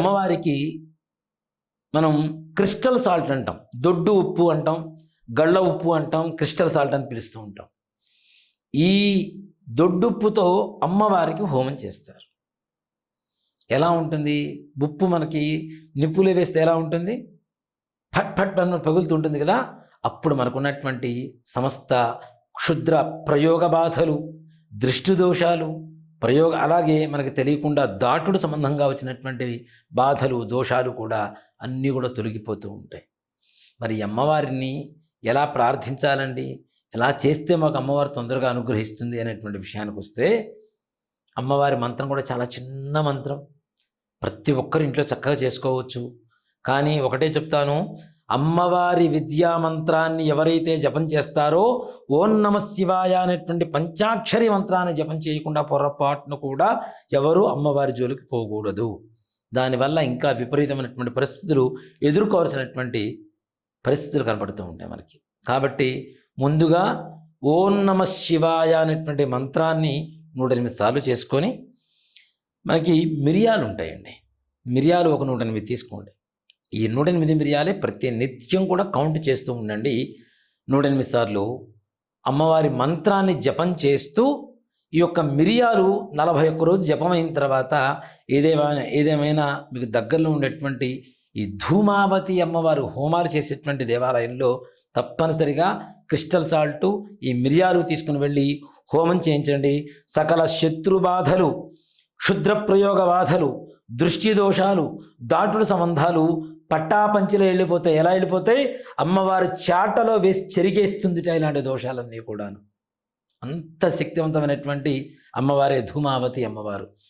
అమ్మవారికి మనం crystal salt అంటాం, దొడ్డు ఉప్పు అంటాం, గళ్ళ ఉప్పు అంటాం, క్రిస్టల్ సాల్ట్ అని పిలుస్తూ ఉంటాం. ఈ దొడ్డుప్పుతో అమ్మవారికి హోమం చేస్తారు. ఎలా ఉంటుంది? ఉప్పు మనకి నిప్పులు వేస్తే ఎలా ఉంటుంది? ఫట్ ఫట్ అన్న పగులుతుంటుంది కదా. అప్పుడు మనకున్నటువంటి సమస్త క్షుద్ర ప్రయోగ బాధలు, దృష్టి దోషాలు, అలాగే మనకు తెలియకుండా దాటుడు సంబంధంగా వచ్చినటువంటి బాధలు, దోషాలు కూడా అన్నీ కూడా తొలగిపోతూ ఉంటాయి. మరి అమ్మవారిని ఎలా ప్రార్థించాలండి? ఎలా చేస్తే మాకు అమ్మవారు తొందరగా అనుగ్రహిస్తుంది అనేటువంటి విషయానికి వస్తే, అమ్మవారి మంత్రం కూడా చాలా చిన్న మంత్రం, ప్రతి ఒక్కరు ఇంట్లో చక్కగా చేసుకోవచ్చు. కానీ ఒకటే చెప్తాను, అమ్మవారి విద్యా మంత్రాన్ని ఎవరైతే జపం చేస్తారో, ఓం నమ శివాయ అనేటువంటి పంచాక్షరి మంత్రాన్ని జపం చేయకుండా పొరపాటును కూడా ఎవరు అమ్మవారి జోలికి పోకూడదు. దానివల్ల ఇంకా విపరీతమైనటువంటి పరిస్థితులు ఎదుర్కోవాల్సినటువంటి పరిస్థితులు కనపడుతూ ఉంటాయి మనకి. కాబట్టి ముందుగా ఓం నమ శివాయ అనేటువంటి మంత్రాన్ని 108 సార్లు చేసుకొని, మనకి మిరియాలు ఉంటాయండి, మిరియాలు ఒక 108 తీసుకోండి. ఈ 108 మిరియాలే ప్రతి నిత్యం కూడా కౌంట్ చేస్తూ ఉండండి. 108 సార్లు అమ్మవారి మంత్రాన్ని జపం చేస్తూ, ఈ యొక్క మిరియాలు 41 రోజు జపమైన తర్వాత ఏదేమైనా మీకు దగ్గరలో ఉండేటువంటి ఈ ధూమావతి అమ్మవారు హోమాలు చేసేటువంటి దేవాలయంలో తప్పనిసరిగా క్రిస్టల్ సాల్టు, ఈ మిరియాలు తీసుకుని వెళ్ళి హోమం చేయించండి. సకల శత్రు బాధలు, క్షుద్ర ప్రయోగ బాధలు, దృష్టి దోషాలు, దాటుడు సంబంధాలు పట్టాపంచిలో వెళ్ళిపోతాయి. ఎలా వెళ్ళిపోతాయి? అమ్మవారి చాటలో వేసి చెరిగేస్తుంది ఇలాంటి దోషాలన్నీ కూడాను. అంత శక్తివంతమైనటువంటి అమ్మవారే ధూమావతి అమ్మవారు.